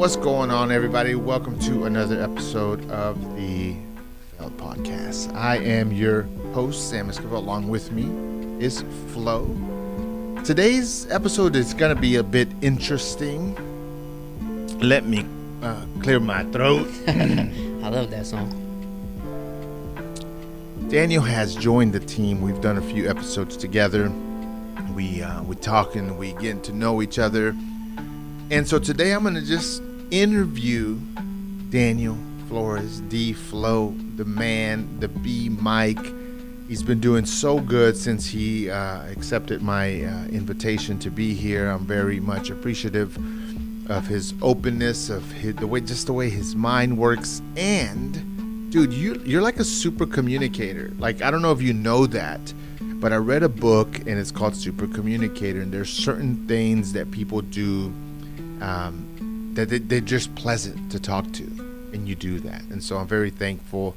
What's going on, everybody? Welcome to another episode of the Failed Podcast. I am your host, Sam Esquivel. Along with me is Flo. Today's episode is going to be a bit interesting. Let me clear my throat. I love that song. Daniel has joined the team. We've done a few episodes together. We're talking, we getting to know each other. And so today I'm going to just interview Daniel Flores, Dflow, the man, the B Mike. He's been doing so good since he accepted my invitation to be here. I'm very much appreciative of his openness, of the way his mind works. And dude, you're like a super communicator. Like, I don't know if you know that, but I read a book and it's called Super Communicator, and there's certain things that people do that they're just pleasant to talk to, and you do that. And so I'm very thankful.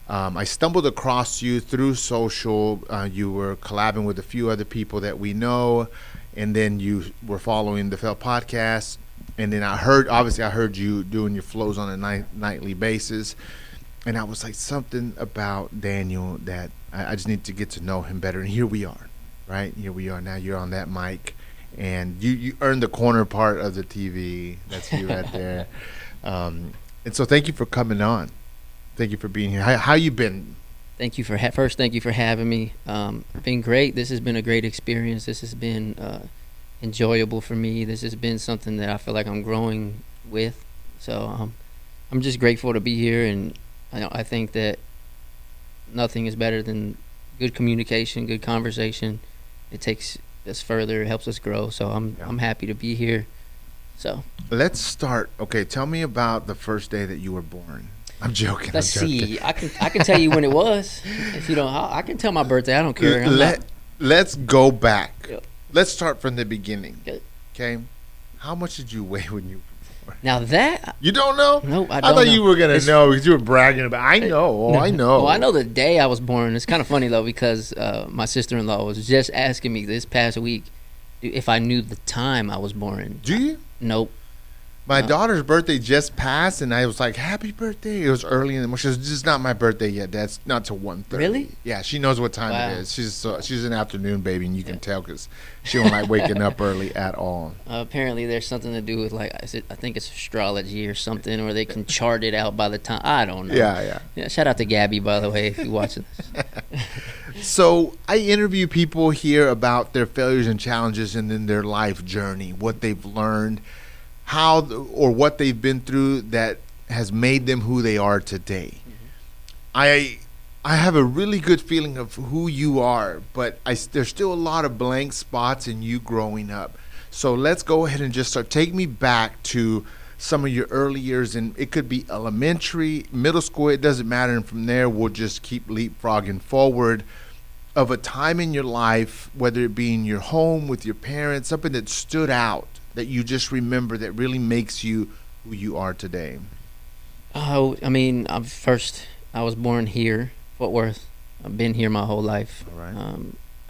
I stumbled across you through social. You were collabing with a few other people that we know, and then you were following the TheFailed podcast. And then I heard you doing your flows on a nightly basis, and I was like, something about Daniel that I just need to get to know him better. And here we are, right? Here we are now. You're on that mic. And you earned the corner part of the TV. That's you right there. And so thank you for coming on. Thank you for being here. How you been? Thank you for thank you for having me. Been great. This has been a great experience. This has been enjoyable for me. This has been something that I feel like I'm growing with. So I'm just grateful to be here. And I think that nothing is better than good communication, good conversation. It takes us further, it helps us grow. So I'm happy to be here. So let's start. Okay, tell me about the first day that you were born. I'm joking. Let's see. I can tell you when it was. If you don't, I can tell my birthday. I don't care. Let's go back. Yep. Let's start from the beginning. Good. Okay. How much did you weigh when you were born? Now that you don't know? Nope, I don't. I thought know. you were gonna know because you were bragging about. I know. No. I know. Well, I know the day I was born. It's kind of funny though, because my sister-in-law was just asking me this past week if I knew the time I was born. Do you? Nope. My daughter's birthday just passed, and I was like, "Happy birthday!" It was early in the morning. She was just not my birthday yet. That's not till 1:30. Really? Yeah, she knows what time Wow. it is. She's an afternoon baby, and you can tell because she don't like waking up early at all. Apparently, there's something to do with I think it's astrology or something, or they can chart it out by the time. I don't know. Yeah. Shout out to Gabby, by the way, if you're watching this. So I interview people here about their failures and challenges, and then their life journey, what they've learned, or what they've been through that has made them who they are today. Mm-hmm. I have a really good feeling of who you are, but there's still a lot of blank spots in you growing up. So let's go ahead and just start. Take me back to some of your early years, and it could be elementary, middle school, it doesn't matter. And from there, we'll just keep leapfrogging forward of a time in your life, whether it be in your home with your parents, something that stood out that you just remember that really makes you who you are today. Oh, I mean, I was born here, Fort Worth. I've been here my whole life. All right.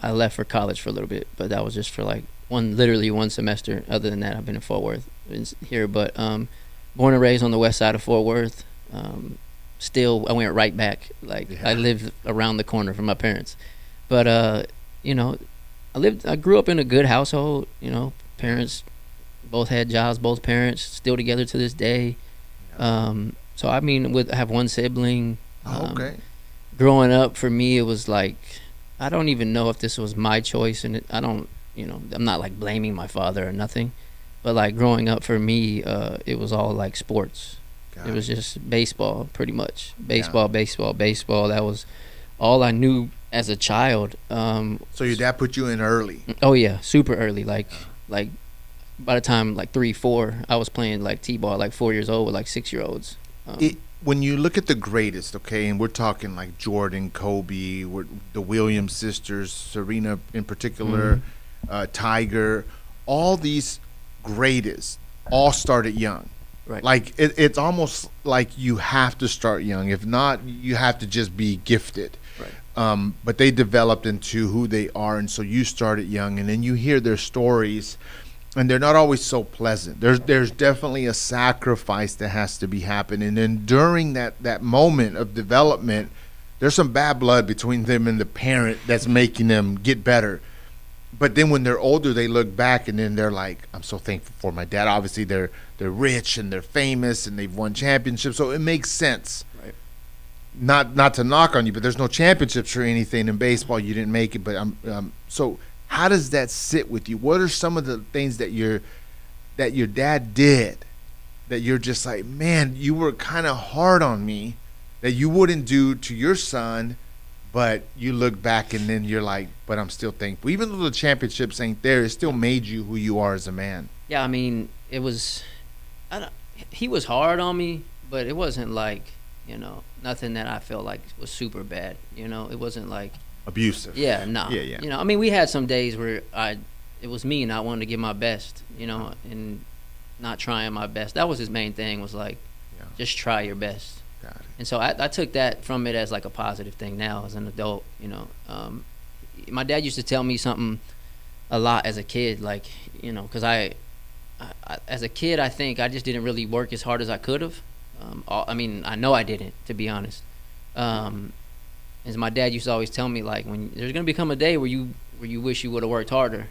I left for college for a little bit, but that was just for literally one semester. Other than that, I've been in Fort Worth here. But born and raised on the west side of Fort Worth. Still, I went right back. I lived around the corner from my parents. But I grew up in a good household. Parents both had jobs, both parents still together to this day. So I mean, I have one sibling. Okay. Growing up for me, it was like, I don't even know if this was my choice, and I'm not blaming my father or nothing, but growing up for me, it was all sports. It was just baseball, pretty much. Baseball. That was all I knew as a child. So your dad put you in early? Oh yeah, super early. By the time 3, 4, I was playing t-ball 4 years old with 6-year-olds. When you look at the greatest, okay, and we're talking Jordan, Kobe, the Williams sisters, Serena in particular, Tiger, all these greatest all started young. Right. It's almost like you have to start young. If not, you have to just be gifted. Right. But they developed into who they are, and so you started young, and then you hear their stories and they're not always so pleasant. There's definitely a sacrifice that has to be happening, and then during that moment of development, there's some bad blood between them and the parent that's making them get better. But then when they're older, they look back and then they're like, I'm so thankful for my dad. Obviously, they're rich and they're famous and they've won championships, so it makes sense. Right. Not to knock on you, but there's no championships or anything in baseball. You didn't make it, but so how does that sit with you? What are some of the things that your dad did that you're just like, man, you were kind of hard on me, that you wouldn't do to your son, but you look back and then you're like, but I'm still thankful. Even though the championships ain't there, it still made you who you are as a man. Yeah, I mean, it was, he was hard on me, but it wasn't like, nothing that I felt like was super bad. It wasn't like abusive. Yeah, no. Yeah. I mean, we had some days where it was me not wanting to give my best, and not trying my best. That was his main thing, was like, just try your best. Got it. And so I took that from it as like a positive thing now as an adult, My dad used to tell me something a lot as a kid, like, because I as a kid, I think I just didn't really work as hard as I could have. I mean, I know I didn't, to be honest. As my dad used to always tell me, like, when there's gonna become a day where you wish you would have worked harder.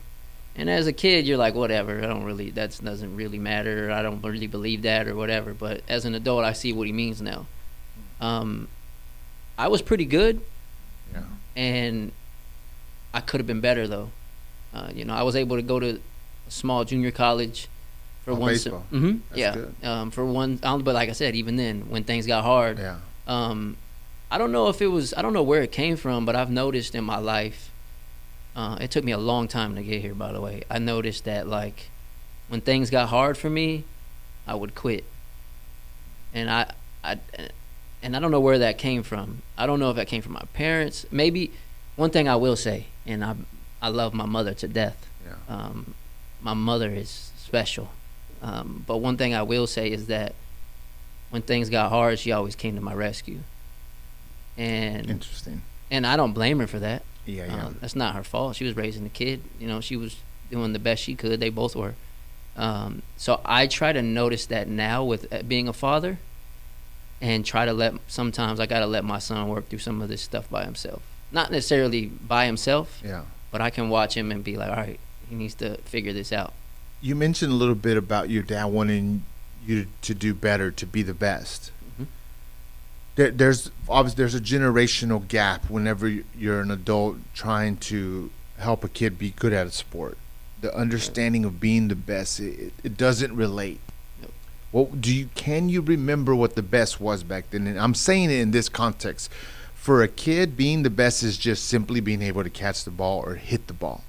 And as a kid, you're like, whatever, that doesn't really matter. I don't really believe that or whatever. But as an adult, I see what he means now. I was pretty good, and I could have been better though. I was able to go to a small junior college for one. Baseball. Good. For one. But like I said, even then, when things got hard, I don't know where it came from, but I've noticed in my life. It took me a long time to get here, by the way. I noticed that, like, when things got hard for me, I would quit. And I don't know where that came from. I don't know if that came from my parents. Maybe one thing I will say, and I love my mother to death. Yeah. My mother is special. But one thing I will say is that when things got hard, she always came to my rescue. And interesting. And I don't blame her for that. Yeah. That's not her fault. She was raising the kid. She was doing the best she could. They both were. So I try to notice that now with being a father, and sometimes I got to let my son work through some of this stuff by himself. Not necessarily by himself, but I can watch him and be like, all right, he needs to figure this out. You mentioned a little bit about your dad wanting you to do better, to be the best. There's a generational gap whenever you're an adult trying to help a kid be good at a sport. The understanding of being the best, it doesn't relate. Nope. Well, can you remember what the best was back then? And I'm saying it in this context. For a kid, being the best is just simply being able to catch the ball or hit the ball.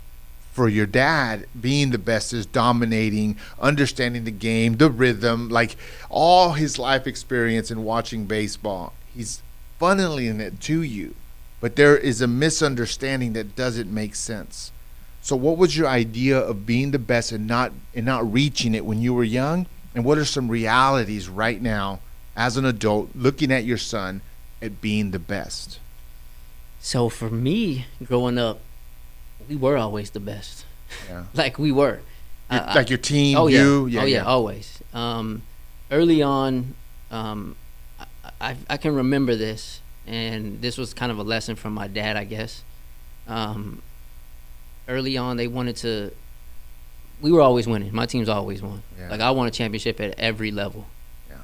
For your dad, being the best is dominating, understanding the game, the rhythm, like all his life experience in watching baseball. He's funneling it to you, but there is a misunderstanding that doesn't make sense. So what was your idea of being the best and not reaching it when you were young? And what are some realities right now as an adult looking at your son at being the best? So for me, growing up, we were always the best. Yeah. Like we were. Like your team, oh, you? Yeah, always. Early on, I can remember this, and this was kind of a lesson from my dad, I guess. Early on, we were always winning. My team's always won. Yeah. Like, I won a championship at every level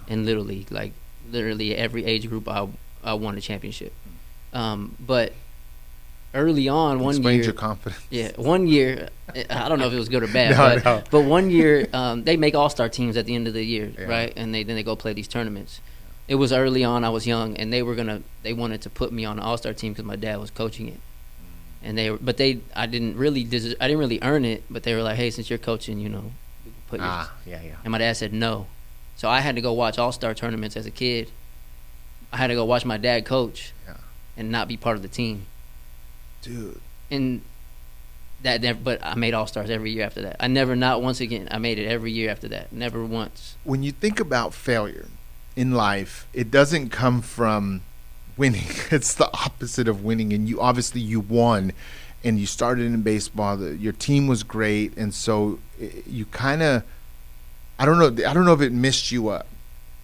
in Little League. Like, literally every age group, I won a championship. But early on, one year... Explains your confidence. Yeah, one year, I don't know if it was good or bad, but one year, they make all-star teams at the end of the year, right? And then they go play these tournaments. It was early on, I was young, and they wanted to put me on the all-star team because my dad was coaching it. And I didn't really earn it, but they were like, hey, since you're coaching, we can put you. And my dad said no. So I had to go watch all-star tournaments as a kid. I had to go watch my dad coach and not be part of the team. Dude. And but I made all-stars every year after that. Not once again. I made it every year after that. Never once. When you think about failure in life, it doesn't come from winning. It's the opposite of winning, and you won, and you started in baseball. Your team was great, and so you kind of, I don't know if it messed you up,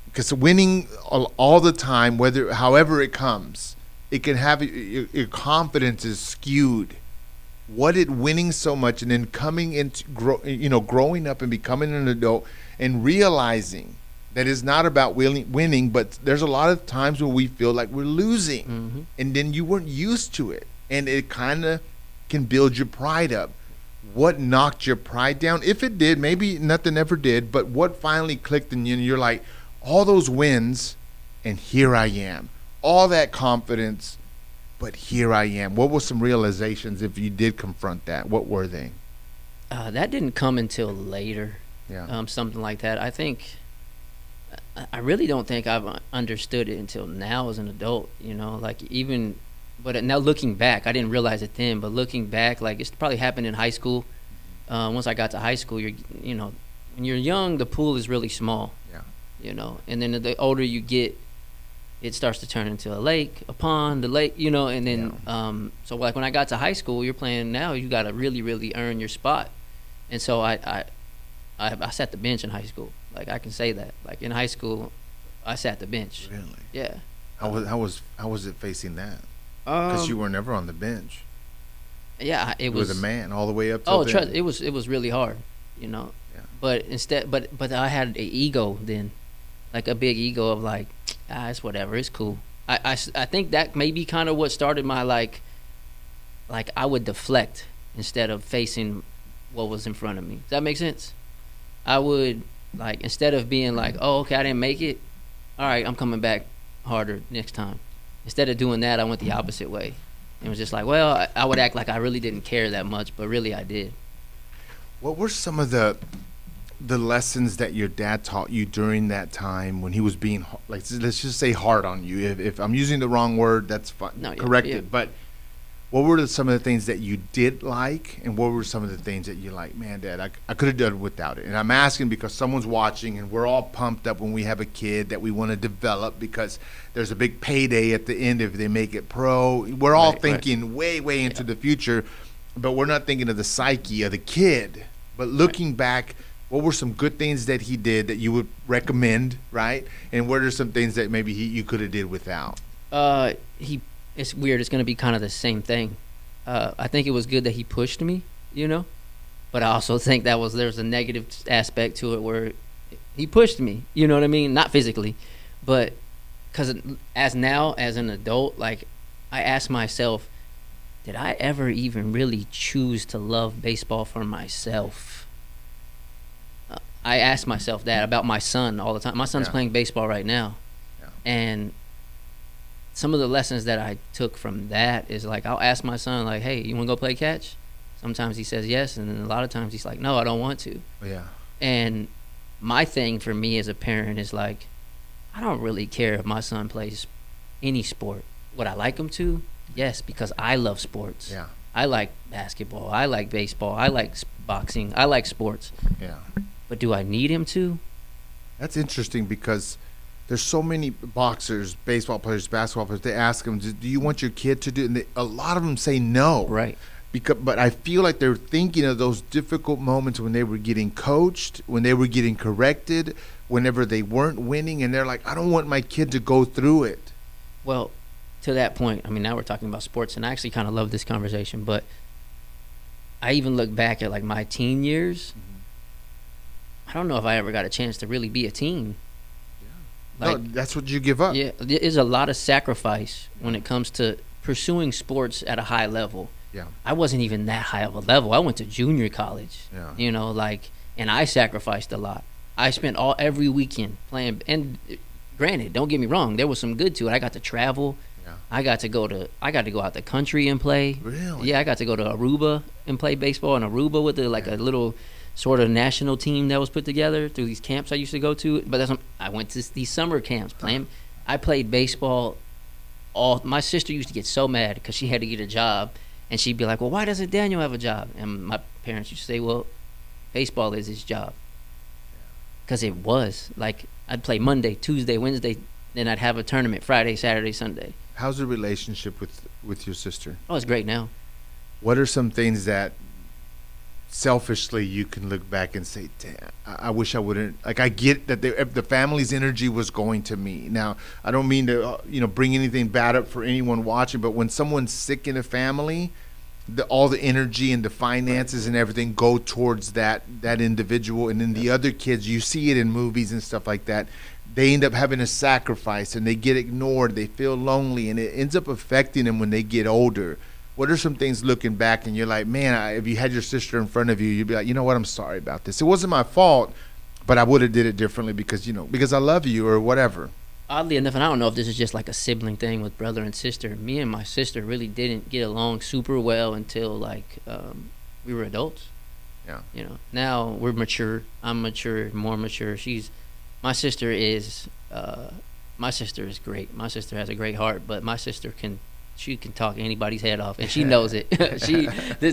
because winning all the time, however it comes, it can have your confidence is skewed. What did winning so much, and then coming into growing up and becoming an adult and realizing that it's not about winning, but there's a lot of times when we feel like we're losing, Mm-hmm. and then you weren't used to it, and it kind of can build your pride up. What knocked your pride down? If it did, maybe nothing ever did, but what finally clicked in you and you're like, all those wins, and here I am. All that confidence, but here I am. What were some realizations if you did confront that? What were they? That didn't come until later. Yeah. Something like that. I really don't think I've understood it until now as an adult, but now looking back, I didn't realize it then, but looking back, like, it's probably happened in high school. Once I got to high school, when you're young, the pool is really small. Yeah. And then the older you get, it starts to turn into a lake, a pond, and then, so like when I got to high school, you're playing now, you got to really, really earn your spot. And so I sat the bench in high school. Like, I can say that. Like, in high school, I sat the bench. Really? Yeah. How was it facing that? Because you were never on the bench. Yeah, it was a man all the way up to. Oh, trust, it was really hard, Yeah. But but I had an ego then, like a big ego of like, it's whatever, it's cool. I think that may be kind of what started my like I would deflect instead of facing what was in front of me. Does that make sense? I would, like, instead of being like, oh, okay, I didn't make it, all right, I'm coming back harder next time. Instead of doing that, I went the opposite way. It was just like, well, I would act like I really didn't care that much, but really I did. What were some of the lessons that your dad taught you during that time when he was being, like, let's just say hard on you? If I'm using the wrong word, that's fine. No, correct yeah. it. But what were some of the things that you did like, and what were some of the things that you like, man, Dad, I could have done without it? And I'm asking because someone's watching, and we're all pumped up when we have a kid that we want to develop because there's a big payday at the end if they make it pro. We're all thinking way into the future, but we're not thinking of the psyche of the kid. But looking back, what were some good things that he did that you would recommend, right? And what are some things that maybe you could have did without? It's weird. It's going to be kind of the same thing. I think it was good that he pushed me, but I also think there's a negative aspect to it where he pushed me, you know what I mean? Not physically, but because as an adult, like, I ask myself, did I ever even really choose to love baseball for myself? I ask myself that about my son all the time. My son's playing baseball right now. Yeah. And some of the lessons that I took from that is, like, I'll ask my son, like, hey, you want to go play catch? Sometimes he says yes, and then a lot of times he's like, no, I don't want to. Yeah. And my thing for me as a parent is, like, I don't really care if my son plays any sport. Would I like him to? Yes, because I love sports. Yeah. I like basketball. I like baseball. I like boxing. I like sports. Yeah. But do I need him to? That's interesting because there's so many boxers, baseball players, basketball players. They ask them, do you want your kid to do it? And a lot of them say no. Right. But I feel like they're thinking of those difficult moments when they were getting coached, when they were getting corrected, whenever they weren't winning, and they're like, I don't want my kid to go through it. Well, to that point, I mean, now we're talking about sports, and I actually kind of love this conversation, but I even look back at, like, my teen years. I don't know if I ever got a chance to really be a teen. Like, no, that's what you give up. Yeah, there's a lot of sacrifice when it comes to pursuing sports at a high level. Yeah. I wasn't even that high of a level. I went to junior college. Yeah. And I sacrificed a lot. I spent every weekend playing, and granted, don't get me wrong, there was some good to it. I got to travel. Yeah. I got to go out the country and play. Really? Yeah, I got to go to Aruba and play baseball in Aruba with a little sort of national team that was put together through these camps I used to go to. But I went to these summer camps playing. I played baseball. My sister used to get so mad because she had to get a job, and she'd be like, well, why doesn't Daniel have a job? And my parents used to say, well, baseball is his job. Because it was. Like, I'd play Monday, Tuesday, Wednesday, then I'd have a tournament Friday, Saturday, Sunday. How's the relationship with your sister? Oh, it's great now. what are some things that selfishly you can look back and say, damn, I wish I wouldn't, like, I get that the family's energy was going to me. Now, I don't mean to bring anything bad up for anyone watching, but when someone's sick in a family, all the energy and the finances and everything go towards that individual, and then the other kids, you see it in movies and stuff like that, they end up having a sacrifice and they get ignored, they feel lonely, and it ends up affecting them when they get older. What are some things looking back and you're like, man, if you had your sister in front of you, you'd be like, you know what, I'm sorry about this. It wasn't my fault, but I would have did it differently because I love you or whatever. Oddly enough, and I don't know if this is just like a sibling thing with brother and sister, me and my sister really didn't get along super well until like we were adults. Yeah. Now we're mature. I'm mature, more mature. My sister is great. My sister has a great heart, but my sister can talk anybody's head off, and she knows it.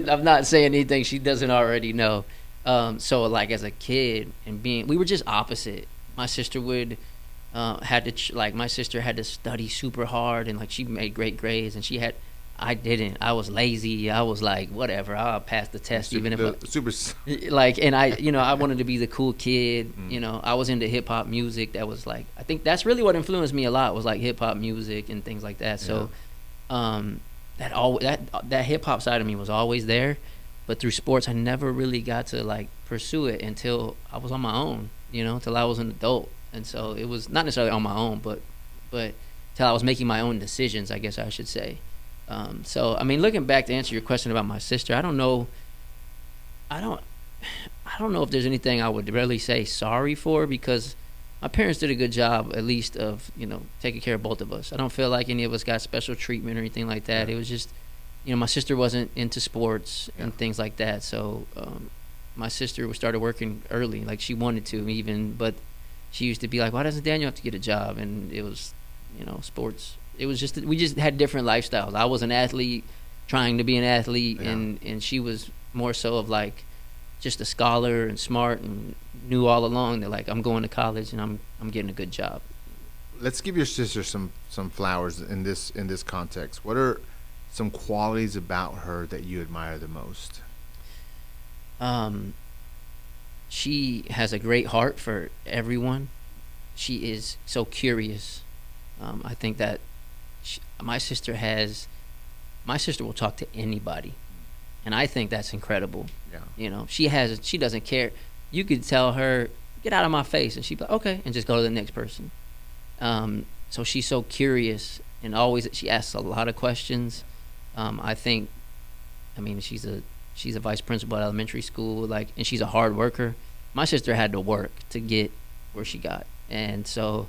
I'm not saying anything she doesn't already know. So like as a kid we were just opposite. My sister would my sister had to study super hard, and like she made great grades, and I didn't. I was lazy. I was like, whatever, I'll pass the test even if and I wanted to be the cool kid. I was into hip hop music. That was like, I think that's really what influenced me a lot, was like hip hop music and things like that. So that hip hop side of me was always there, but through sports I never really got to like pursue it until I was on my own, until I was an adult. And so it was not necessarily on my own, but till I was making my own decisions, I guess I should say. So I mean, looking back to answer your question about my sister, I don't know if there's anything I would really say sorry for, because my parents did a good job, at least, of taking care of both of us. I don't feel like any of us got special treatment or anything like that. It was just, my sister wasn't into sports and things like that. So my sister started working early, like she wanted to even, but she used to be like, why doesn't Daniel have to get a job? And it was, sports. It was just, we just had different lifestyles. I was an athlete trying to be an athlete, and she was more so of like just a scholar and smart, and knew all along that like I'm going to college and I'm getting a good job. Let's give your sister some flowers in this context. What are some qualities about her that you admire the most? She has a great heart for everyone. She is so curious. I think that my sister will talk to anybody, and I think that's incredible. Yeah. She doesn't care. You could tell her, get out of my face, and she'd be like, okay, and just go to the next person. So she's so curious, and always she asks a lot of questions. She's a vice principal at elementary school, and she's a hard worker. My sister had to work to get where she got, and so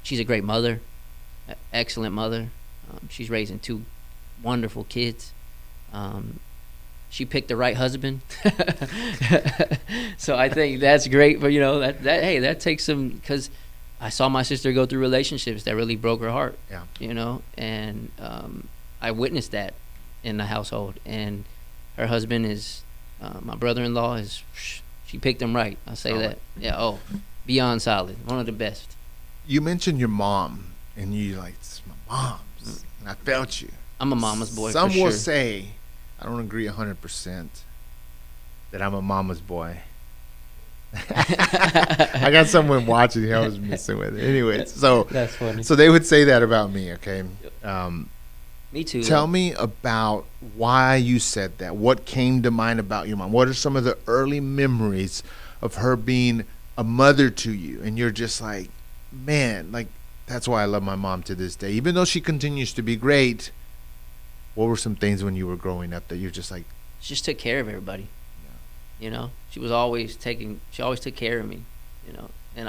she's a great mother, excellent mother. She's raising 2 wonderful kids. She picked the right husband. So I think that's great. But that takes some, because I saw my sister go through relationships that really broke her heart. Yeah. And I witnessed that in the household. And her husband is my brother-in-law she picked him right. I'll say that. Right. Yeah. Beyond solid. One of the best. You mentioned your mom, and you like, it's my mom's, and I felt you. I'm a mama's boy. Some for sure. will say, I don't agree 100% that I'm a mama's boy. I got someone watching here I was messing with it. Anyways, so that's funny. So they would say that about me, okay? Me too. Tell me about why you said that. What came to mind about your mom? What are some of the early memories of her being a mother to you? And you're just like, man, like, that's why I love my mom to this day. Even though she continues to be great, what were some things when you were growing up that you're just like... She just took care of everybody. Yeah. She always took care of me, and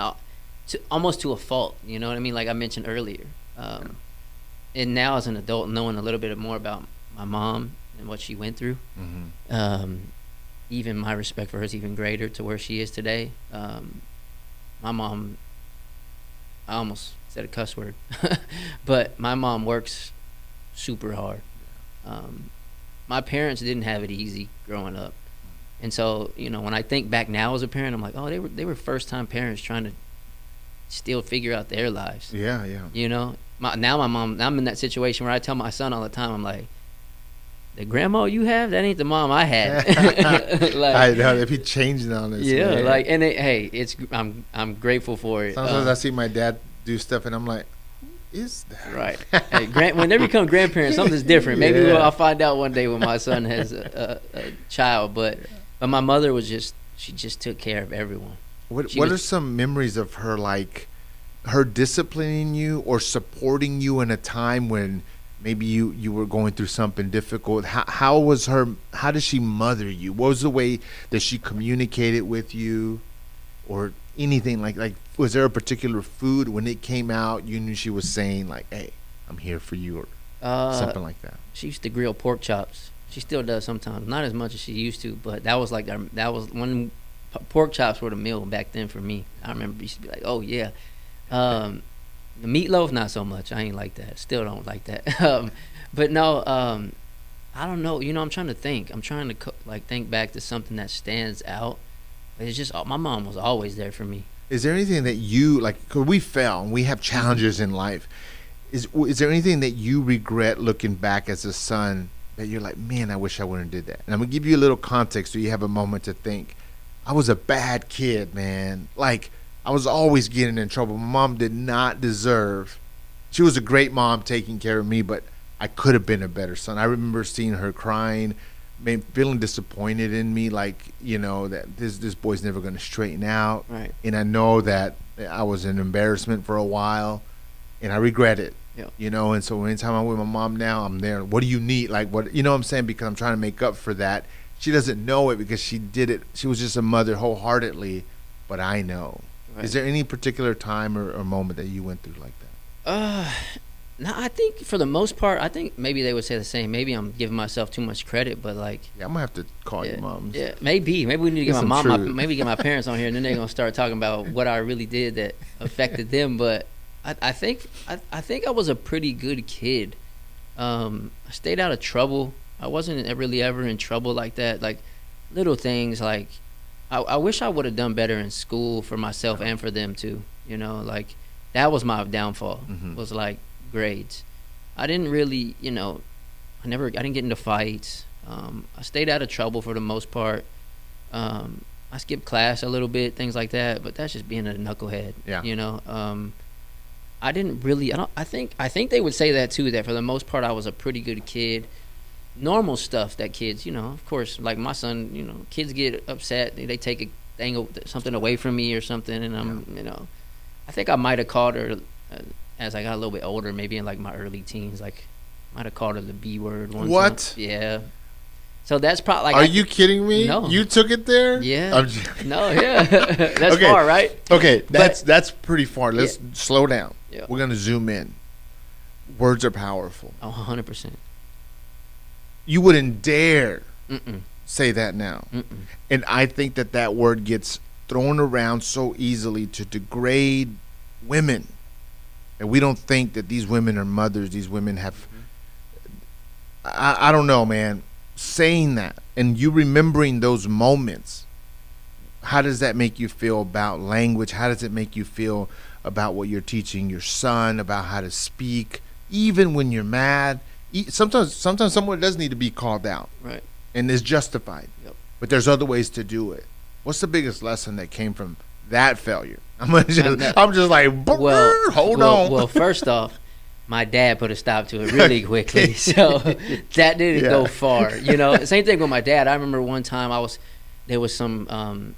almost to a fault, you know what I mean? Like I mentioned earlier. And now as an adult, knowing a little bit more about my mom and what she went through, even my respect for her is even greater to where she is today. My mom, I almost said a cuss word, but my mom works super hard. My parents didn't have it easy growing up, and so when I think back now as a parent, I'm like, oh, they were first time parents trying to still figure out their lives. Yeah. Now my mom, I'm in that situation where I tell my son all the time, I'm like, the grandma you have, that ain't the mom I had. Like, I know they be changing on this. Yeah, man. like, and it's I'm grateful for it. Sometimes I see my dad do stuff, and I'm like, who is that? Right. Hey, when they become grandparents, something's different. Maybe I'll find out one day when my son has a child. But my mother she just took care of everyone. What are some memories of her, like her disciplining you or supporting you in a time when maybe you were going through something difficult? How did she mother you? What was the way that she communicated with you, or anything like was there a particular food when it came out you knew she was saying like, hey, I'm here for you, or something like that? She used to grill pork chops. She still does sometimes, not as much as she used to, but that was when pork chops were the meal back then for me. I remember used to be like, oh yeah. The meatloaf, not so much. I ain't like that. Still don't like that. But no, I don't know. I'm trying to think. I'm trying to think back to something that stands out. It's just my mom was always there for me. Is there anything that you like? Cause we fail and we have challenges in life. Is there anything that you regret looking back as a son that you're like, man, I wish I wouldn't have did that? And I'm gonna give you a little context so you have a moment to think. I was a bad kid, man. Like, I was always getting in trouble. My mom did not deserve. She was a great mom taking care of me, but I could have been a better son. I remember seeing her crying, feeling disappointed in me, like, that this boy's never going to straighten out. Right. And I know that I was an embarrassment for a while, and I regret it. Yep. And so anytime I'm with my mom now, I'm there. What do you need? Like, what, what I'm saying? Because I'm trying to make up for that. She doesn't know it because she did it. She was just a mother wholeheartedly, but I know. Right. Is there any particular time or moment that you went through like that? No, I think for the most part, I think maybe they would say the same. Maybe I'm giving myself too much credit, but like, yeah, I'm gonna have to call your mom. Yeah, maybe we need to get my mom, maybe get my parents on here, and then they're gonna start talking about what I really did that affected them. But I think I was a pretty good kid. I stayed out of trouble. I wasn't really ever in trouble like that. Like little things, like I wish I would have done better in school for myself and for them too. Like that was my downfall. Mm-hmm. Was like grades. I didn't really, I didn't get into fights. I stayed out of trouble for the most part. I skipped class a little bit, things like that, but that's just being a knucklehead. Yeah. I didn't really. I think they would say that too. That for the most part, I was a pretty good kid. Normal stuff that kids, of course, like my son, kids get upset. They take something away from me or something, and I'm, I think I might have called her as I got a little bit older, maybe in like my early teens, like might have called her the B word once. What? Yeah. So that's probably like. Are you kidding me? No. You took it there? Yeah. No, yeah. That's okay. Far, right? Okay, that's pretty far. Let's slow down. Yeah. We're gonna zoom in. Words are powerful. Oh, 100%. You wouldn't dare Mm-mm. say that now. Mm-mm. And I think that word gets thrown around so easily to degrade women. And we don't think that these women are mothers. These women have, I don't know, man. Saying that and you remembering those moments, how does that make you feel about language? How does it make you feel about what you're teaching your son, about how to speak, even when you're mad? Sometimes someone does need to be called out, right, and is justified. Yep. But there's other ways to do it. What's the biggest lesson that came from that failure? I'm just like, hold on. Well, first off, my dad put a stop to it really quickly, so that didn't go far. Same thing with my dad. I remember one time there was some, and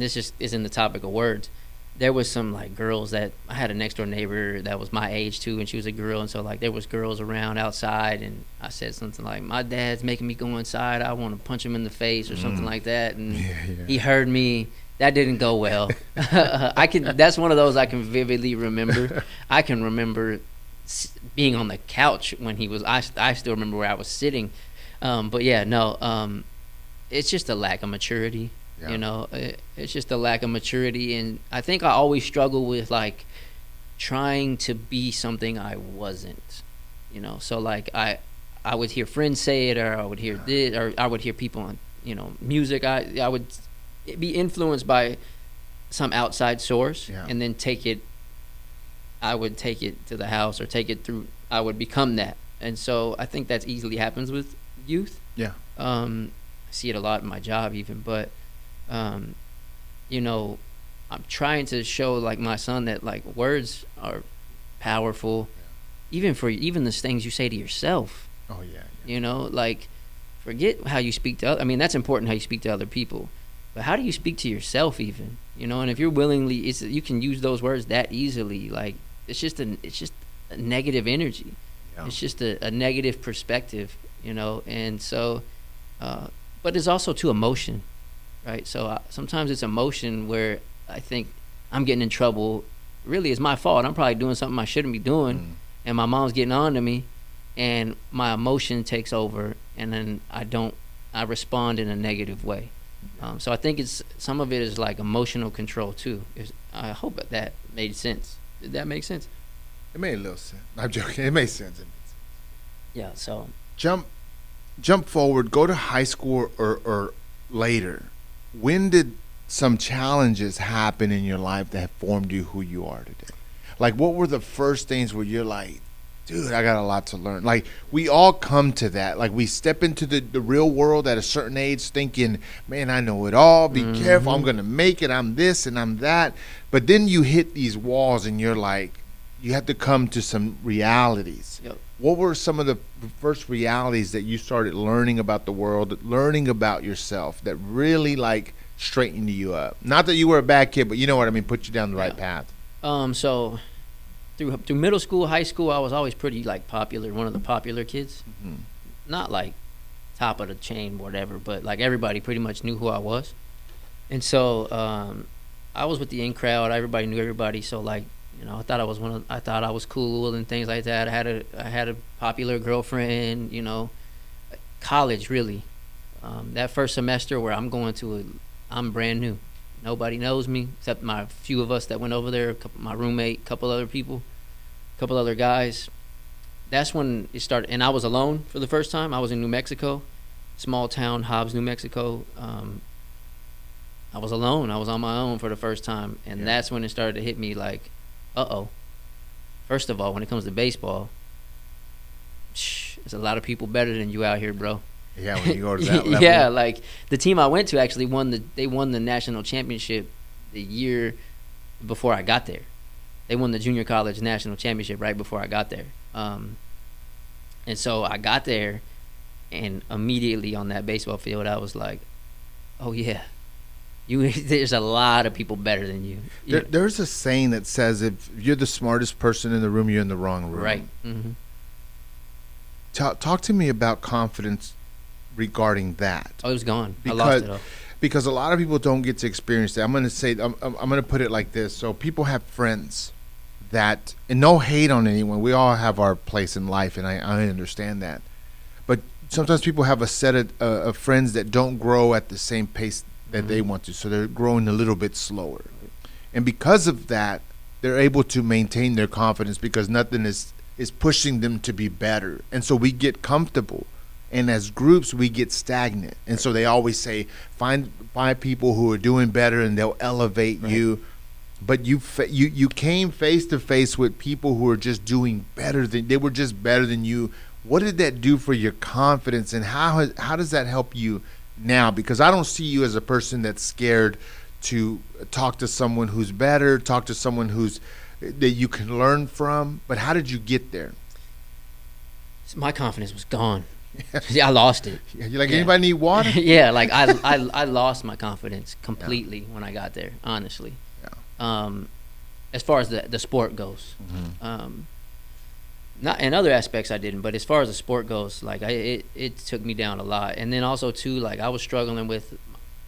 this just isn't the topic of words. There was some like girls that I had a next door neighbor that was my age too, and she was a girl, and so like there was girls around outside, and I said something like, "My dad's making me go inside. I want to punch him in the face" or something like that, and he heard me. That didn't go well. That's one of those I can vividly remember. I can remember being on the couch when he was. I still remember where I was sitting, but yeah, no. It's just a lack of maturity. Yeah. It's just a lack of maturity, and I think I always struggle with like trying to be something I wasn't. So like I would hear friends say it, or I would hear this, or I would hear people on music. I would be influenced by some outside source, and then I would take it to the house or take it through. I would become that, and so I think that easily happens with youth. Yeah. I see it a lot in my job even, but you know, I'm trying to show like my son that like words are powerful, even the things you say to yourself. Oh yeah. You know, like forget how you speak to other. I mean, that's important how you speak to other people, but how do you speak to yourself even? You know, and if you're willingly, you can use those words that easily. Like it's just a negative energy. Yeah. It's just a negative perspective. You know, and so, but there's also too emotion, right? So sometimes it's emotion where I think I'm getting in trouble. Really, it's my fault. I'm probably doing something I shouldn't be doing, and my mom's getting on to me, and my emotion takes over, and then I respond in a negative way. So I think some of it is like emotional control too. I hope that made sense. Did that make sense? It made a little sense. I'm joking. It made sense. Yeah. So jump forward. Go to high school or later. When did some challenges happen in your life that have formed you who you are today? Like, what were the first things where you're like, dude, I got a lot to learn? Like, we all come to that. Like, we step into the real world at a certain age thinking, man, I know it all. Be careful. I'm going to make it. I'm this and I'm that. But then you hit these walls and you're like, you have to come to some realities. Yep. What were some of the first realities that you started learning about the world, learning about yourself that really like straightened you up? Not that you were a bad kid, but you know what I mean, put you down the right path. So through middle school, high school, I was always pretty like popular, one of the popular kids. Not like top of the chain, whatever, but like everybody pretty much knew who I was. And so I was with the in crowd. Everybody knew everybody. So like, you know, I thought I was cool and things like that. I had a popular girlfriend. You know, college really. That first semester where I'm brand new. Nobody knows me except my few of us that went over there. My roommate, couple other people, couple other guys. That's when it started, and I was alone for the first time. I was in New Mexico, small town, Hobbs, New Mexico. I was alone. I was on my own for the first time, and that's when it started to hit me like, first of all, when it comes to baseball, there's a lot of people better than you out here, bro. Yeah, when you go to that level. Yeah, like the team I went to actually won the national championship the year before I got there. They won the junior college national championship right before I got there. And so I got there, and immediately on that baseball field, I was like, oh yeah, there's a lot of people better than you. There's a saying that says if you're the smartest person in the room, you're in the wrong room. Right. Mm-hmm. Talk to me about confidence regarding that. Oh, it was gone. I lost it all. Because a lot of people don't get to experience that. I'm going to put it like this. So people have friends that, and no hate on anyone. We all have our place in life, and I understand that. But sometimes people have a set of friends that don't grow at the same pace that they want to. So they're growing a little bit slower. And because of that, they're able to maintain their confidence because nothing is pushing them to be better. And so we get comfortable. And as groups, we get stagnant. And so they always say, find people who are doing better and they'll elevate you. But you came face to face with people who are just doing better than you. What did that do for your confidence, and how does that help you now? Because I don't see you as a person that's scared to talk to someone who's better, talk to someone that you can learn from. But how did you get there? My confidence was gone. Yeah, I lost it. You're like, anybody need water? Yeah, like I lost my confidence completely when I got there, honestly. Yeah. As far as the sport goes, not in other aspects I didn't, but as far as the sport goes, like it took me down a lot. And then also too, like I was struggling with,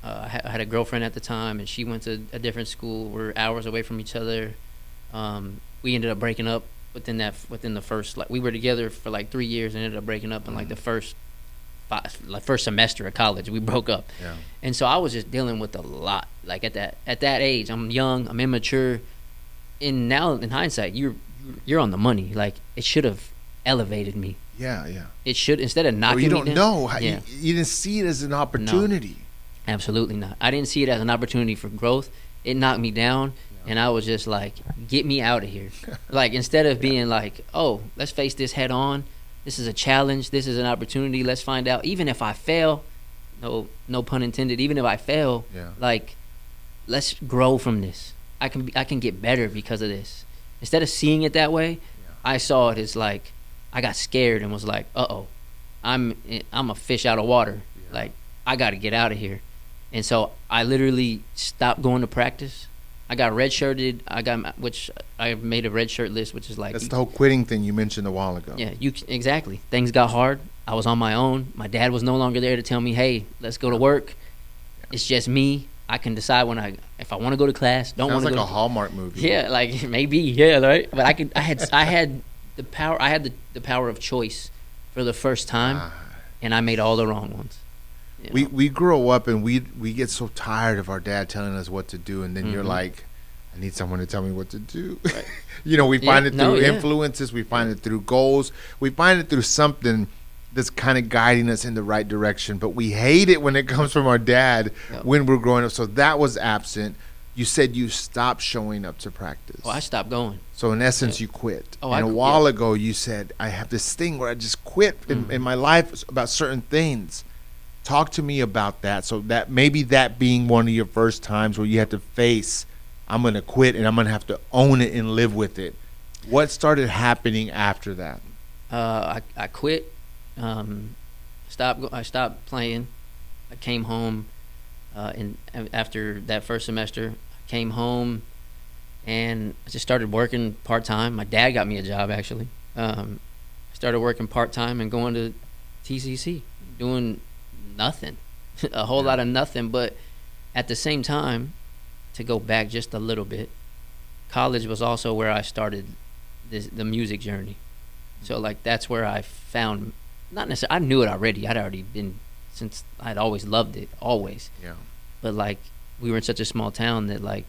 I had a girlfriend at the time, and she went to a different school. We're hours away from each other. We ended up breaking up within the first, like we were together for like 3 years and ended up breaking up in like the first semester of college. We broke up. Yeah. And so I was just dealing with a lot. Like at that age, I'm young, I'm immature, and now in hindsight, you're on the money. Like it should have elevated me. Yeah, yeah. It should, instead of knocking me down. You don't know. Yeah. You didn't see it as an opportunity. No, absolutely not. I didn't see it as an opportunity for growth. It knocked me down. And I was just like, get me out of here. Like, instead of being like, oh, let's face this head on, This is a challenge. This is an opportunity. Let's find out. Even if I fail, no pun intended. Even if I fail, like, let's grow from this. I can get better because of this. Instead of seeing it that way, I saw it as like, I got scared and was like, I'm a fish out of water. Like, I got to get out of here. And so I literally stopped going to practice. I got redshirted. I made a redshirt list, which is like, that's the whole quitting thing you mentioned a while ago. Yeah, exactly. Things got hard. I was on my own. My dad was no longer there to tell me, hey, let's go to work. It's just me. I can decide if I want to go to class. Don't want to go. Sounds like a Hallmark movie. Yeah, like maybe, yeah, right. But I had the power. I had the power of choice for the first time, and I made all the wrong ones. We grow up and we get so tired of our dad telling us what to do, and then you're like, I need someone to tell me what to do. Right. We find it through influences, we find it through goals, we find it through something that's kind of guiding us in the right direction. But we hate it when it comes from our dad when we're growing up. So that was absent. You said you stopped showing up to practice. Oh, I stopped going. So in essence, you quit. And a while ago, you said, I have this thing where I just quit in my life about certain things. Talk to me about that. So that maybe that being one of your first times where you had to face, I'm going to quit and I'm going to have to own it and live with it. What started happening after that? I quit. I stopped playing. I came home, and after that first semester, I came home and I just started working part-time. My dad got me a job, actually. I started working part-time and going to TCC, doing nothing, a whole lot of nothing. But at the same time, to go back just a little bit, college was also where I started the music journey. So like that's where I found, not necessarily, I knew it already. I'd already been, since I'd always loved it, always. Yeah. But like we were in such a small town that like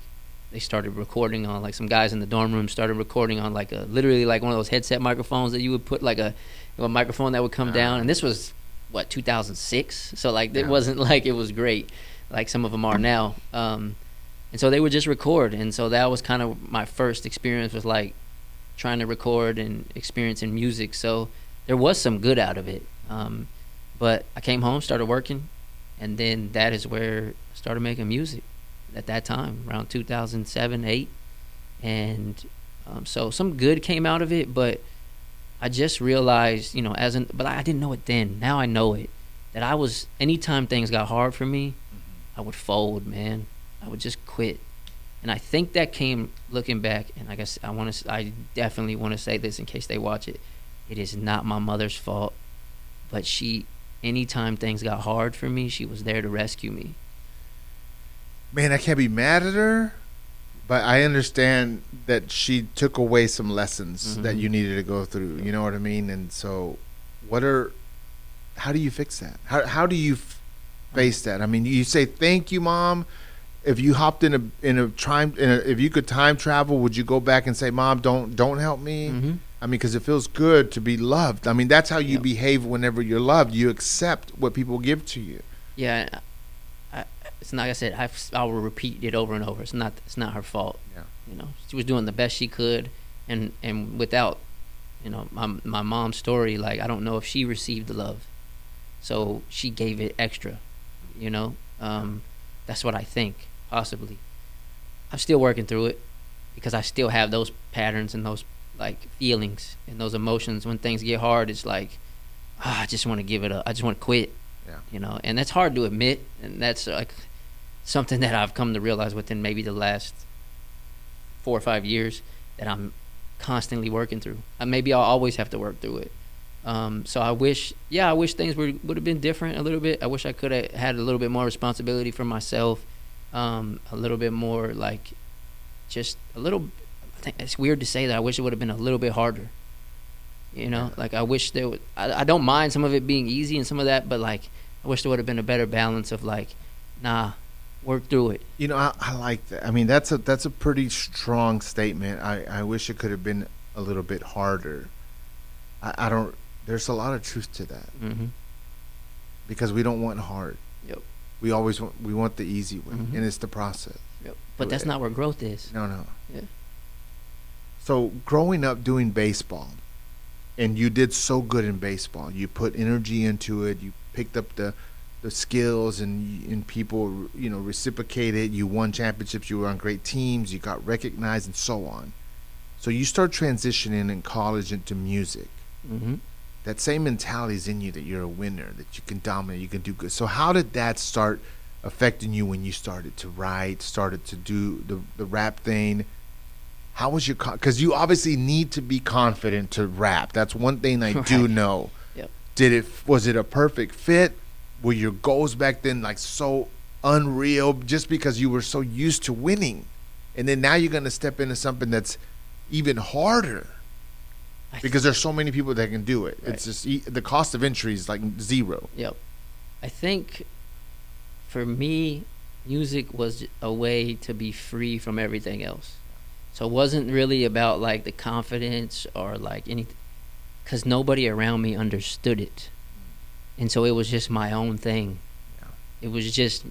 they started recording on, like some guys in the dorm room started recording on like literally like one of those headset microphones that you would put like a microphone that would come down. And this was 2006. So like it wasn't like it was great like some of them are now. And so they would just record. And so that was kind of my first experience with like trying to record and experiencing music. So there was some good out of it. But I came home, started working, and then that is where I started making music at that time, around 2007, 8. And so some good came out of it, but I just realized, but I didn't know it then. Now I know it, that I was, anytime things got hard for me, I would fold, man. I would just quit. And I think that came looking back, and I guess I definitely want to say this in case they watch it. It is not my mother's fault, but anytime things got hard for me, she was there to rescue me. Man, I can't be mad at her, but I understand that she took away some lessons that you needed to go through. You know what I mean? And so, how do you fix that? How do you face that? I mean, you say thank you, Mom. If you hopped if you could time travel, would you go back and say, Mom, don't help me? Mm-hmm. I mean, because it feels good to be loved. I mean, that's how you behave whenever you're loved. You accept what people give to you. Yeah, it's not. Like I said, I will repeat it over and over. It's not her fault. Yeah. She was doing the best she could, and without, my mom's story. Like I don't know if she received the love, so she gave it extra. That's what I think. Possibly. I'm still working through it because I still have those patterns and those like feelings and those emotions. When things get hard, it's like, I just want to give it up. I just want to quit. Yeah. And that's hard to admit. And that's like something that I've come to realize within maybe the last 4 or 5 years that I'm constantly working through. Maybe I'll always have to work through it. So I wish things would have been different a little bit. I wish I could have had a little bit more responsibility for myself. A little bit more like just a little, I think it's weird to say that. I wish it would have been a little bit harder. Like I wish I don't mind some of it being easy and some of that, but like I wish there would have been a better balance of like, work through it. I like that. I mean, that's a pretty strong statement. I wish it could have been a little bit harder. There's a lot of truth to that. Mm-hmm. Because we don't want hard. Yep. We want the easy way, and it's the process. Yep. But that's not where growth is. No. Yeah. So growing up doing baseball, and you did so good in baseball. You put energy into it. You picked up the skills, and people, reciprocated. You won championships. You were on great teams. You got recognized, and so on. So you start transitioning in college into music. Mm-hmm. That same mentality is in you, that you're a winner, that you can dominate, you can do good. So how did that start affecting you when you started to write, started to do the rap thing? How was your, because you obviously need to be confident to rap. That's one thing I do know. Yep. Was it a perfect fit? Were your goals back then like so unreal just because you were so used to winning? And then now you're going to step into something that's even harder because there's so many people that can do it. Right. It's just the cost of entry is like zero. Yep. I think for me, music was a way to be free from everything else. So it wasn't really about like the confidence or like anything, because nobody around me understood it. And so it was just my own thing. Yeah. It was just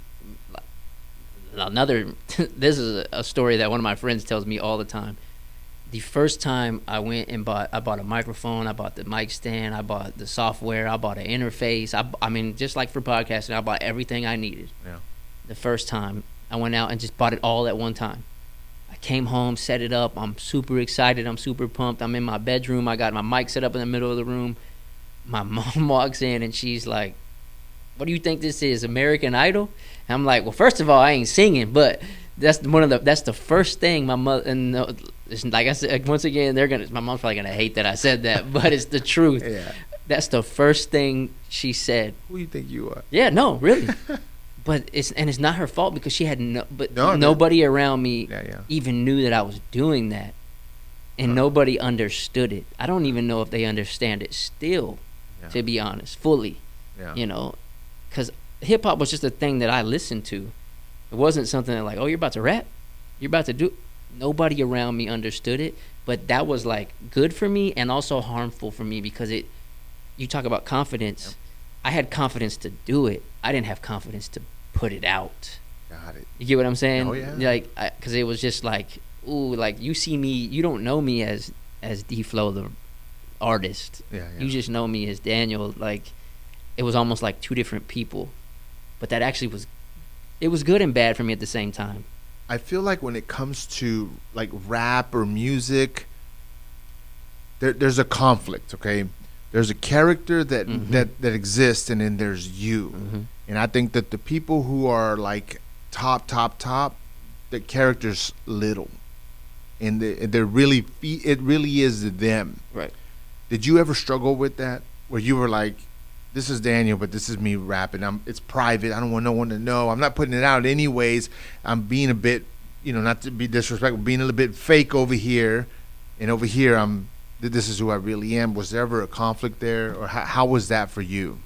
another, this is a story that one of my friends tells me all the time. The first time I went and bought a microphone, I bought the mic stand, I bought the software, I bought an interface. I mean, just like for podcasting, I bought everything I needed. Yeah. The first time I went out and just bought it all at one time. I came home, set it up. I'm super excited. I'm super pumped. I'm in my bedroom. I got my mic set up in the middle of the room. My mom walks in and she's like, "What do you think this is, American Idol?" And I'm like, "Well, first of all, I ain't singing, but that's the first thing my mother." And it's like I said, once again, my mom's probably gonna hate that I said that, but it's the truth. Yeah. That's the first thing she said. Who you think you are? Yeah, no, really. But it's not her fault because she had nobody around me even knew that I was doing that, and nobody understood it. I don't even know if they understand it still, to be honest, fully. Yeah. Because hip hop was just a thing that I listened to. It wasn't something that like, oh, you're about to rap, you're about to do. Nobody around me understood it, but that was like good for me and also harmful for me because you talk about confidence. Yep. I had confidence to do it. I didn't have confidence to put it out. Got it. You get what I'm saying? Oh yeah. Like, because it was just like, ooh, like you see me, you don't know me as Dflow the artist. Yeah. You just know me as Daniel. Like, it was almost like two different people, but that actually was good and bad for me at the same time. I feel like when it comes to like rap or music, there's a conflict. Okay. There's a character that that exists, and then there's you. Mm-hmm. And I think that the people who are like top, the character's little, and they're really, it really is them. Right. Did you ever struggle with that, where you were like, "This is Daniel, but this is me rapping. It's private. I don't want no one to know. I'm not putting it out anyways. I'm being a bit, not to be disrespectful, being a little bit fake over here, and over here this is who I really am." Was there ever a conflict there, or how was that for you?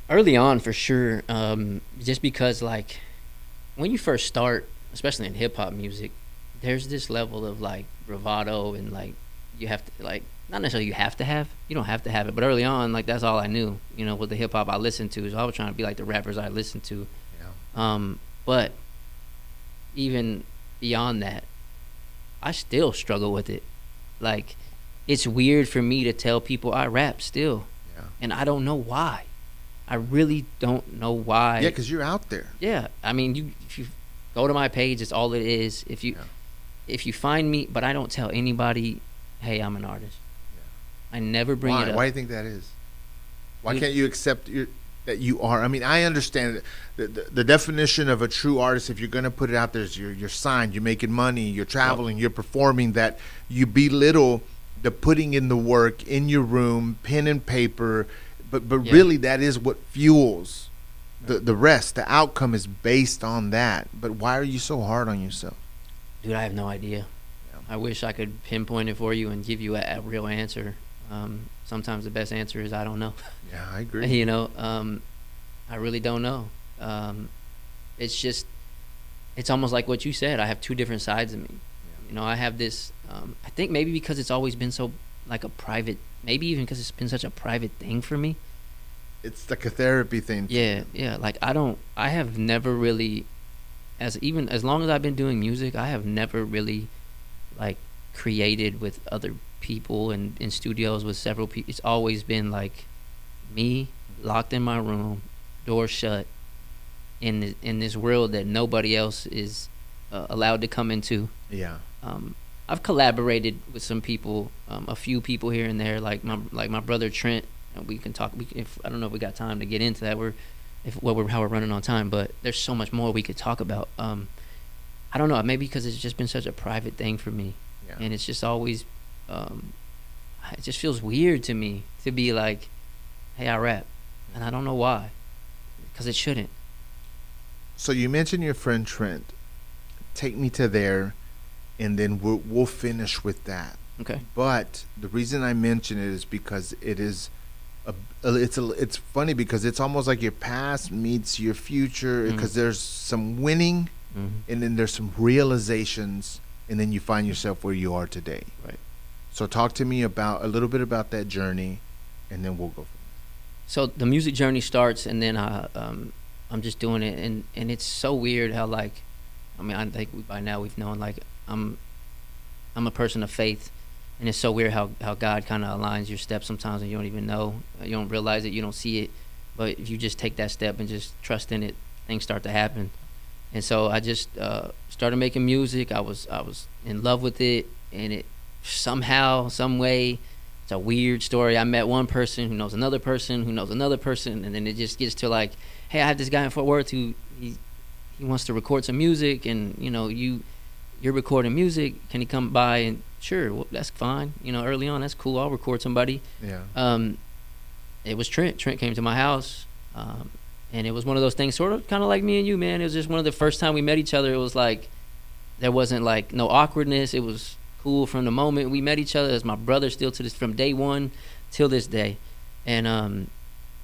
Early on, for sure. Just because, like, when you first start, especially in hip hop music, there's this level of like bravado and like you have to like not necessarily you don't have to have it, but early on, like that's all I knew. With the hip hop I listened to, so I was trying to be like the rappers I listened to. Yeah. But even beyond that, I still struggle with it. Like, it's weird for me to tell people I rap still. Yeah. And I don't know why. I really don't know why. Yeah, because you're out there. Yeah. I mean, if you go to my page, it's all it is. If you find me, but I don't tell anybody, hey, I'm an artist. Yeah. I never bring it up. Why do you think that is? Why can't you accept that you are? I mean, I understand the definition of a true artist. If you're going to put it out there, is you're signed, you're making money, you're traveling, you're performing, that you belittle the putting in the work in your room, pen and paper, but really that is what fuels the rest. The outcome is based on that. But why are you so hard on yourself? Dude, I have no idea. Yeah. I wish I could pinpoint it for you and give you a real answer. Sometimes the best answer is I don't know. Yeah, I agree. I really don't know. It's almost like what you said. I have two different sides of me. Yeah. I have this, I think maybe because it's always been so like a private, maybe even because it's been such a private thing for me. It's like a therapy thing. Yeah. Like I have never really, as long as I've been doing music, I have never really like created with other people and in studios with several people. It's always been like me locked in my room, door shut, in this world that nobody else is allowed to come into. Yeah. I've collaborated with some people, a few people here and there, like my brother Trent. We can talk. I don't know if we got time to get into that. How we're running on time, but there's so much more we could talk about. I don't know, maybe because it's just been such a private thing for me, and it's just always, it just feels weird to me to be like, hey, I rap, and I don't know why, because it shouldn't. So you mentioned your friend Trent. Take me to there, and then we'll finish with that. Okay. But the reason I mention it is because it is, it's funny because it's almost like your past meets your future, because there's some winning, and then there's some realizations, and then you find yourself where you are today. Right. So talk to me about a little bit about that journey, and then we'll go from there. So the music journey starts, and then I'm just doing it, and it's so weird how, like, I mean, I think by now we've known, like, I'm a person of faith, and it's so weird how God kind of aligns your steps sometimes, and you don't even know, you don't realize it, you don't see it, but if you just take that step and just trust in it, things start to happen. And so I just started making music. I was in love with it, and it somehow, some way, it's a weird story. I met one person who knows another person who knows another person, and then it just gets to like, hey, I have this guy in Fort Worth who he wants to record some music, and you're recording music. Can he come by? And sure, well, that's fine. Early on, that's cool. I'll record somebody. Yeah. It was Trent. Trent came to my house, and it was one of those things, sort of kind of like me and you, man. It was just one of the first time we met each other. It was like there wasn't like no awkwardness. It was cool from the moment we met each other. As my brother still to this, from day one till this day. And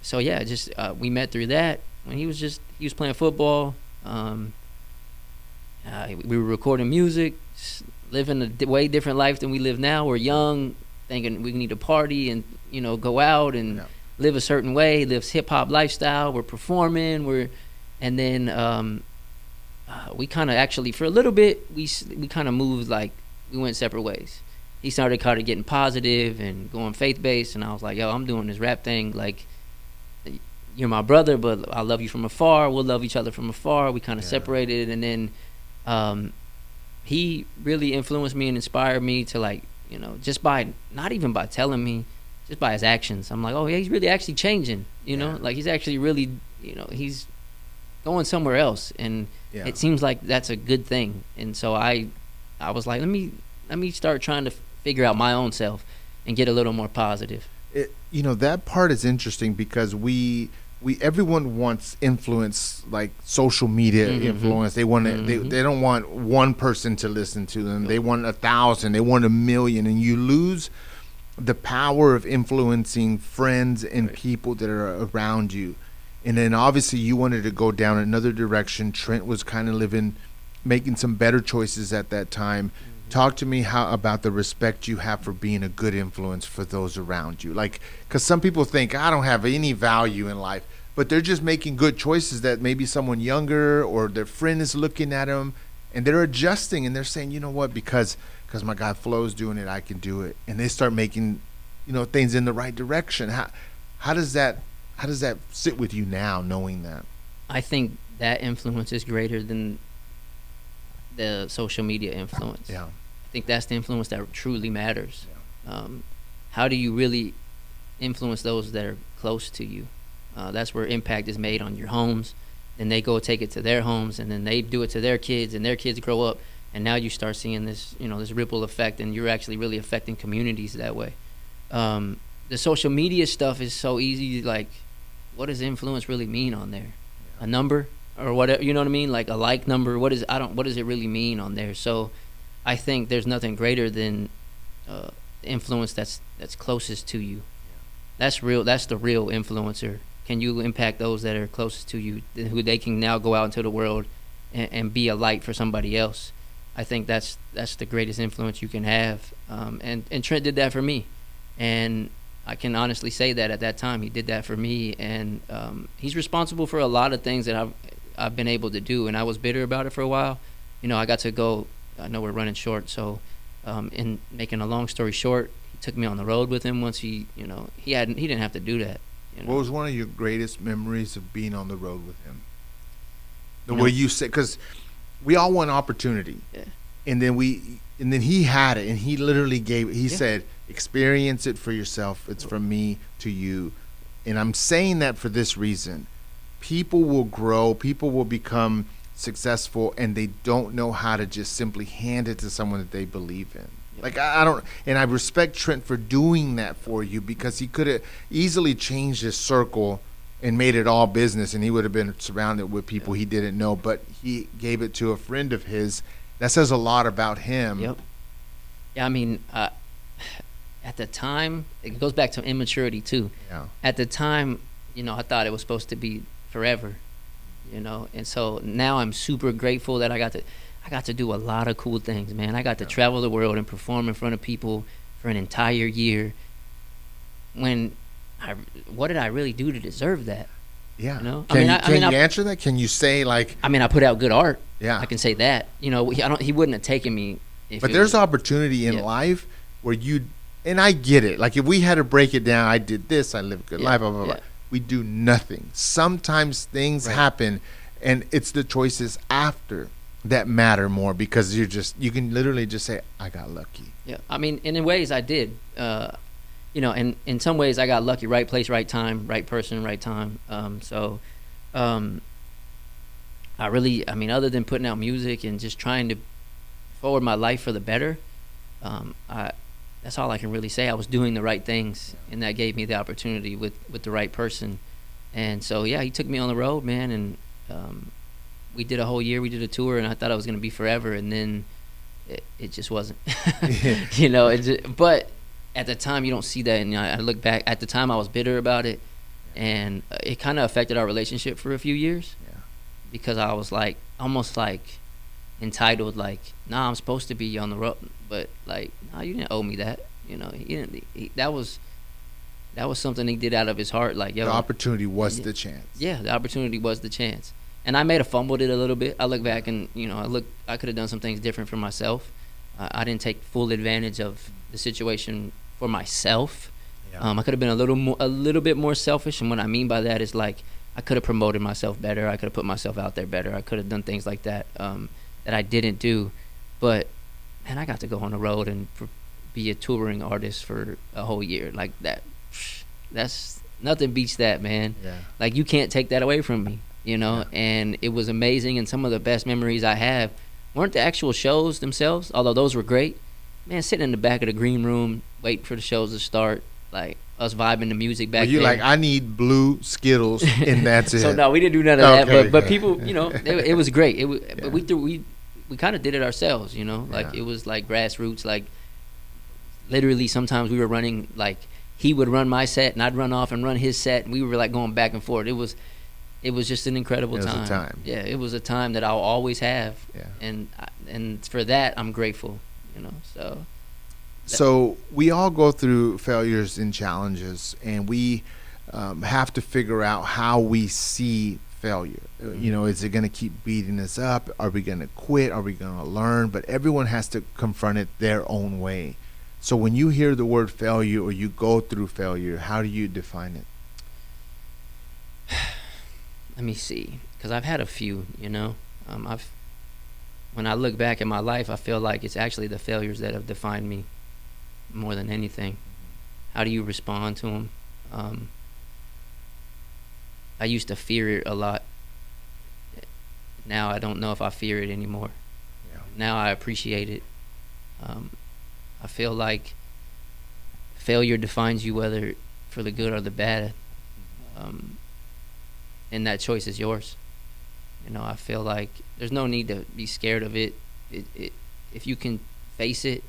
so yeah, just we met through that when he was playing football. We were recording music, living a way different life than we live now. We're young, thinking we need to party and go out and live a certain way, live hip hop lifestyle. We're performing. And then we kind of actually for a little bit we kind of moved, like we went separate ways. He started kind of getting positive and going faith based, and I was like, yo, I'm doing this rap thing. Like, you're my brother, but I love you from afar. We'll love each other from afar. We kind of separated, and then he really influenced me and inspired me to, like, just by, not even by telling me, just by his actions. I'm like, oh yeah, he's really actually changing, like he's actually really, he's going somewhere else, and it seems like that's a good thing. And so I was like, let me start trying to figure out my own self and get a little more positive. That part is interesting because everyone wants influence, like social media influence. They want to, they don't want one person to listen to them. They want 1,000, they want 1,000,000, and you lose the power of influencing friends and people that are around you. And then obviously you wanted to go down another direction. Trent was kind of making some better choices at that time. Talk to me about the respect you have for being a good influence for those around you. Like, because some people think, I don't have any value in life, but they're just making good choices that maybe someone younger or their friend is looking at them, and they're adjusting, and they're saying, you know what, because my guy Flo's doing it, I can do it. And they start making, things in the right direction. How does that sit with you now, knowing that? I think that influence is greater than the social media influence. Yeah. I think that's the influence that truly matters. How do you really influence those that are close to you? That's where impact is made on your homes. Then they go take it to their homes, and then they do it to their kids, and their kids grow up, and now you start seeing this, this ripple effect, and you're actually really affecting communities that way. The social media stuff is so easy. Like, what does influence really mean on there? A number? Or whatever, you know what I mean? Like a like number. What does it really mean on there? So I think there's nothing greater than influence that's closest to you. That's real. That's the real influencer. Can you impact those that are closest to you, who they can now go out into the world and be a light for somebody else? I think that's the greatest influence you can have. And Trent did that for me, and I can honestly say that at that time he did that for me, and he's responsible for a lot of things that I've been able to do, and I was bitter about it for a while. I got to go. I know we're running short, so in making a long story short, took me on the road with him once he didn't have to do that. What was one of your greatest memories of being on the road with him? The You know- way you said, because we all want opportunity, Yeah. and then he had it, and he literally gave it. He Yeah. said, "Experience it for yourself. It's from me to you." And I'm saying that for this reason: people will grow, people will become successful, and they don't know how to just simply hand it to someone that they believe in. Yeah. Like I don't, and I respect Trent for doing that for you, because he could have easily changed his circle and made it all business, and he would have been surrounded with people he didn't know. But he gave it to a friend of his. That says a lot about him. Yep. Yeah, I mean, at the time, it goes back to immaturity too. Yeah. At the time, I thought it was supposed to be forever, and so now I'm super grateful that I got to do a lot of cool things, man. I got to travel the world and perform in front of people for an entire year. What did I really do to deserve that? Yeah. Can you answer that? Can you say like? I mean, I put out good art. Yeah. I can say that. He wouldn't have taken me. But there's opportunity in life where and I get it. Like if we had to break it down, I did this, I lived a good life, blah, blah, blah. We do nothing. Sometimes things happen, and it's the choices after that matter more, because you can literally just say, I got lucky. Yeah. I mean, and in ways I did. And in some ways I got lucky. Right place, right time, right person, right time. Other than putting out music and just trying to forward my life for the better, that's all I can really say. I was doing the right things, and that gave me the opportunity with the right person. And so, he took me on the road, man, and we did a whole year. We did a tour, and I thought it was going to be forever, and then it just wasn't. But at the time, you don't see that, and I look back. At the time, I was bitter about it, and it kind of affected our relationship for a few years, because I was like, almost like entitled, like, nah, I'm supposed to be on the road, but like, nah, you didn't owe me that. That was something he did out of his heart. Like, yo, the opportunity was the chance. Yeah, the opportunity was the chance. And I may have fumbled it a little bit. I look back and, I could have done some things different for myself. I didn't take full advantage of the situation for myself. I could have been a little bit more selfish. And what I mean by that is, like, I could have promoted myself better. I could have put myself out there better. I could have done things like that that I didn't do. But, man, I got to go on the road and be a touring artist for a whole year. Like, that's nothing beats that, man. Yeah. Like, you can't take that away from me, and it was amazing. And some of the best memories I have weren't the actual shows themselves, although those were great. Man, sitting in the back of the green room, waiting for the shows to start, like, us vibing to music back then. You're like, I need blue Skittles, and that's it. So, no, we didn't do none of that, but people, it was great. But we kind of did it ourselves, like, it was like grassroots. Like, literally, sometimes we were running, like, he would run my set, and I'd run off and run his set, and we were, like, going back and forth. It was just an incredible time. It was a time. Yeah, it was a time that I'll always have. Yeah. And for that, I'm grateful, So we all go through failures and challenges, and we have to figure out how we see failure. Is it going to keep beating us up? Are we going to quit? Are we going to learn? But everyone has to confront it their own way. So when you hear the word failure, or you go through failure, how do you define it? Let me see, because I've had a few. When I look back at my life, I feel like it's actually the failures that have defined me more than anything. How do you respond to them? I used to fear it a lot. Now I don't know if I fear it anymore. Yeah. Now I appreciate it. I feel like failure defines you, whether for the good or the bad, and that choice is yours. I feel like there's no need to be scared of it. If you can face it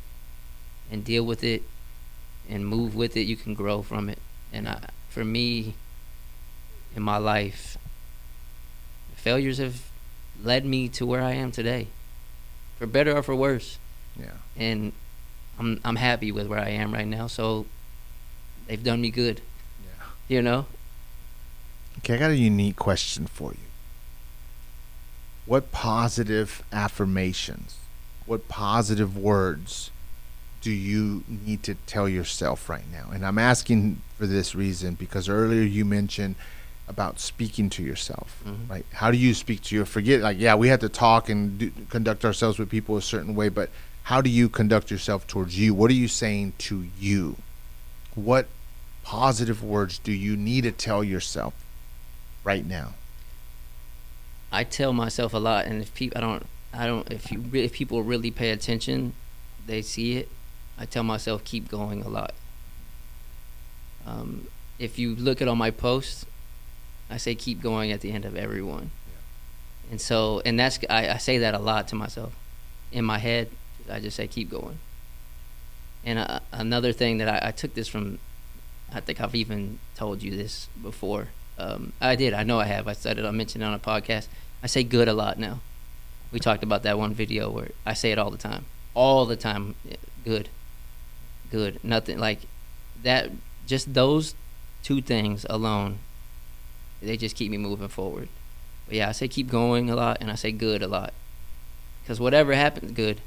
and deal with it and move with it, you can grow from it. And for me, in my life, failures have led me to where I am today, for better or for worse. Yeah. And I'm happy with where I am right now. So they've done me good. Yeah. Okay, I got a unique question for you. What positive affirmations, what positive words do you need to tell yourself right now? And I'm asking for this reason because earlier you mentioned about speaking to yourself, right? How do you speak to your, forget, like, yeah, we have to talk and conduct ourselves with people a certain way, but how do you conduct yourself towards you? What are you saying to you? What positive words do you need to tell yourself right now? I tell myself a lot, and if people, if people really pay attention, they see it. I tell myself keep going a lot. If you look at all my posts, I say keep going at the end of every one. Yeah. And so, and that's, I say that a lot to myself. In my head, I just say keep going. And another thing that I took this from, I think I've even told you this before. I know I have. I mentioned it on a podcast. I say good a lot now. We talked about that one video where I say it all the time. All the time. Good. Nothing like that. Just those two things alone, they just keep me moving forward. But yeah, I say keep going a lot, and I say good a lot. Because whatever happens, good.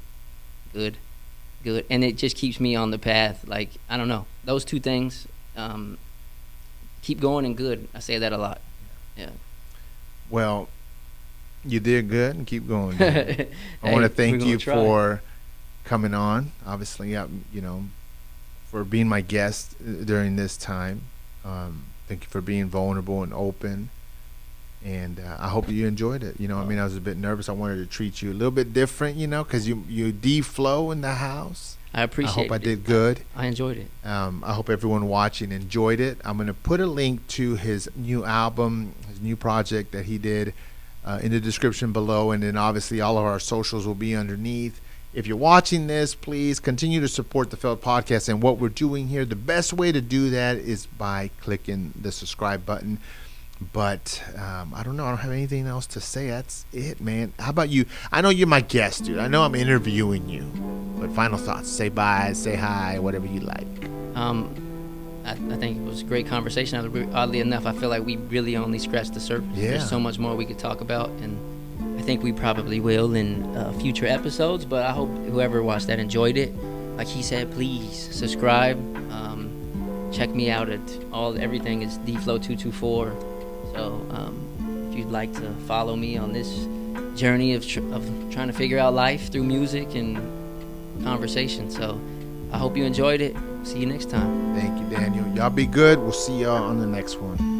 And it just keeps me on the path. Like, I don't know. Those two things, keep going and good. I say that a lot. Yeah. Well, you did good, and keep going. I want to thank you for coming on. Obviously, for being my guest during this time. Thank you for being vulnerable and open. And I hope you enjoyed it. I was a bit nervous. I wanted to treat you a little bit different, because you Dflow in the house. I appreciate it. I hope I did good. I enjoyed it. I hope everyone watching enjoyed it. I'm going to put a link to his new album, his new project that he did in the description below. And then obviously all of our socials will be underneath. If you're watching this, please continue to support the Failed Podcast and what we're doing here. The best way to do that is by clicking the subscribe button. But I don't know. I don't have anything else to say. That's it, man. How about you? I know you're my guest, dude. I know I'm interviewing you. But final thoughts. Say bye, say hi, whatever you like. I think it was a great conversation. Oddly enough, I feel like we really only scratched the surface. Yeah. There's so much more we could talk about, and I think we probably will in future episodes, but I hope whoever watched that enjoyed it. Like he said, please subscribe. Check me out at everything is Dflow224. So if you'd like to follow me on this journey of trying to figure out life through music and conversation. So I hope you enjoyed it. See you next time. Thank you, Daniel. Y'all be good. We'll see y'all on the next one.